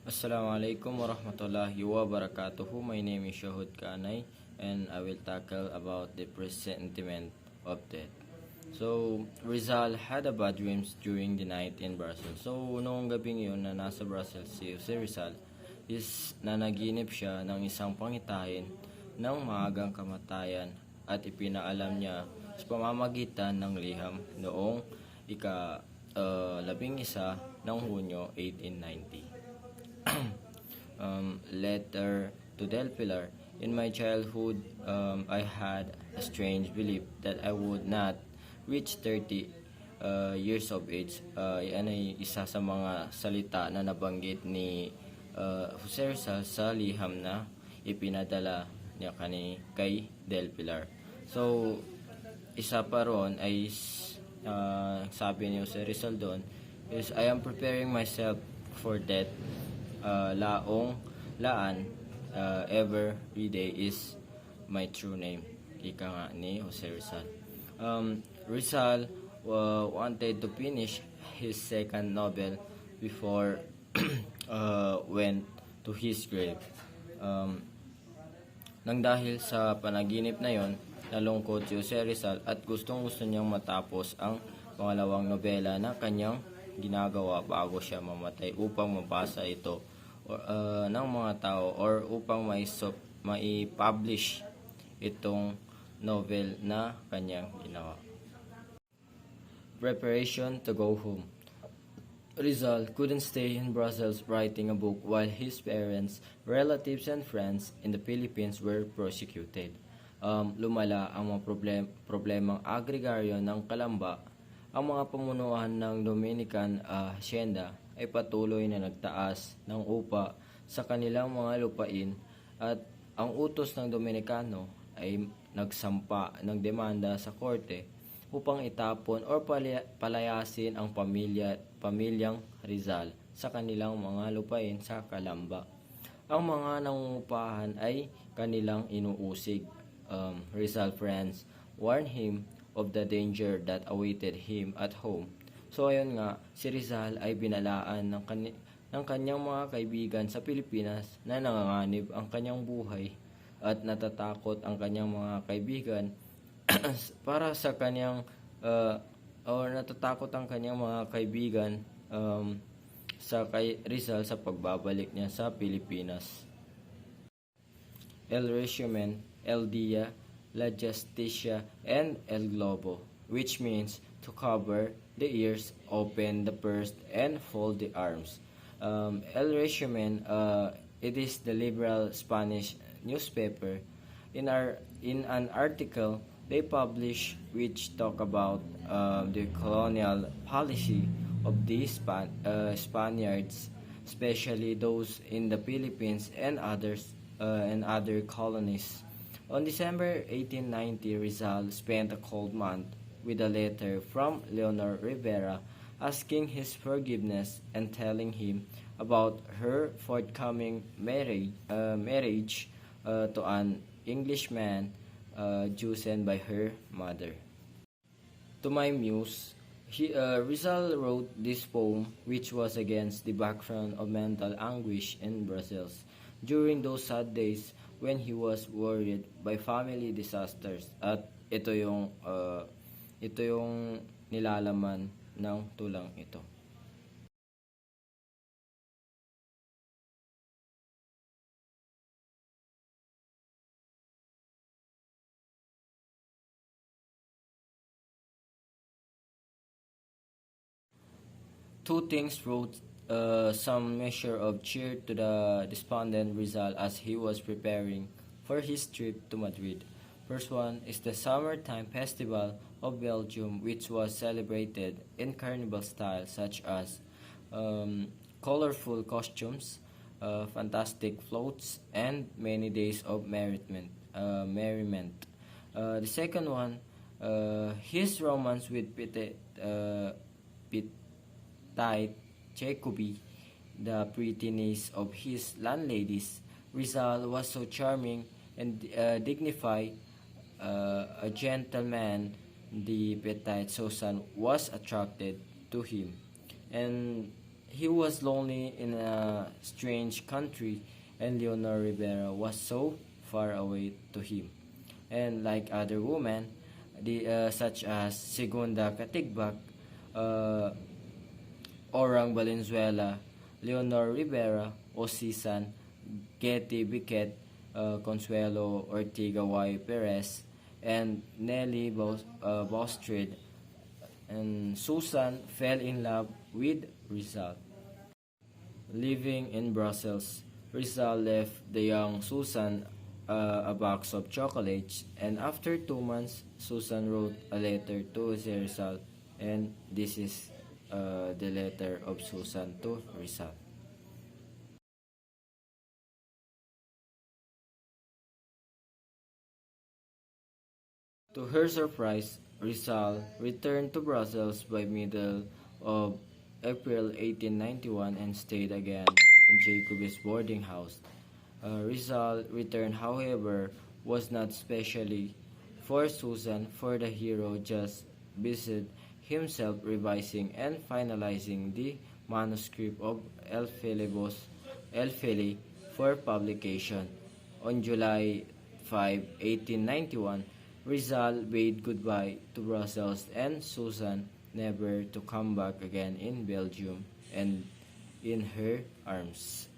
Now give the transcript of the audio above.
Assalamualaikum warahmatullahi wabarakatuh. My name is Shahud Kanay and I will tackle about the presentiment of death. So, Rizal had a bad dreams during the night in Brussels. So, noong gabing yun na nasa Brussels si Rizal is nanaginip siya ng isang pangitahin ng maagang kamatayan at ipinaalam niya sa pamamagitan ng liham noong ika-11 ng Hunyo 1890. Letter to Del Pilar. In my childhood, I had a strange belief that I would not reach 30 years of age. Yan ay isa sa mga salita na nabanggit ni Jose Rizal sa liham na ipinadala niya kay Del Pilar. So, isa pa ron ay sabi ni Jose Rizal doon is I am preparing myself for death. Every day is my true name. Ika nga ni Jose Rizal. Rizal wanted to finish his second novel before went to his grave. Nang dahil sa panaginip na yon, nalungkot si Jose Rizal at gustong-gusto niyang matapos ang pangalawang nobela na kanyang ginagawa bago siya mamatay upang mabasa ito ng mga tao or upang mai-publish itong novel na kanyang ginawa. Preparation to go home. Rizal couldn't stay in Brussels writing a book while his parents, relatives, and friends in the Philippines were prosecuted. Lumala ang mga problemang agregaryo ng Kalamba. Ang mga pamunuan ng Dominican hacienda ay patuloy na nagtaas ng upa sa kanilang mga lupain at ang utos ng Dominikano ay nagsampa ng demanda sa korte upang itapon o palayasin ang pamilyang Rizal sa kanilang mga lupain sa Calamba. Ang mga nangungupahan ay kanilang inuusig. Rizal friends warned him of the danger that awaited him at home. So ayun nga, si Rizal ay binalaan ng kanyang mga kaibigan sa Pilipinas na nanganganib ang kanyang buhay at natatakot ang kanyang mga kaibigan para sa kanyang natatakot ang kanyang mga kaibigan sa kay Rizal sa pagbabalik niya sa Pilipinas. El Resumen, El Dia, La Justicia, and El Globo, which means to cover the ears, open the purse, and fold the arms. El Resumen, it is the liberal Spanish newspaper. In an article they publish which talk about the colonial policy of the Spaniards, especially those in the Philippines and other colonies. On December 1890, Rizal spent a cold month with a letter from Leonor Rivera asking his forgiveness and telling him about her forthcoming marriage to an Englishman chosen by her mother. To my muse, Rizal wrote this poem which was against the background of mental anguish in Brussels during those sad days when he was worried by family disasters. At ito yung nilalaman ng tulang ito. Two things brought some measure of cheer to the despondent Rizal as he was preparing for his trip to Madrid. First one is the Summertime Festival of Belgium, which was celebrated in carnival style such as colorful costumes, fantastic floats, and many days of merriment. The second one, his romance with Petite Jacobi, the pretty niece of his landladies. Rizal was so charming and dignified a gentleman. The Petite Susan was attracted to him, and he was lonely in a strange country, and Leonor Rivera was so far away to him. And like other women, such as Segunda Katigbak, uh, Orang Valenzuela, Leonor Rivera, Osisan, Getty Biquet, Consuelo Ortiga Y. Perez, and Nelly Baustrid, and Susan fell in love with Rizal. Living in Brussels, Rizal left the young Susan a box of chocolates, and after 2 months, Susan wrote a letter to Rizal, and this is the letter of Susan to Rizal. To her surprise, Rizal returned to Brussels by middle of April 1891 and stayed again in Jacob's boarding house. Rizal return, however, was not specially for Susan, for the hero just busied himself revising and finalizing the manuscript of El Feli for publication. On July 5, 1891, Rizal bade goodbye to Brussels and Susan, never to come back again in Belgium and in her arms.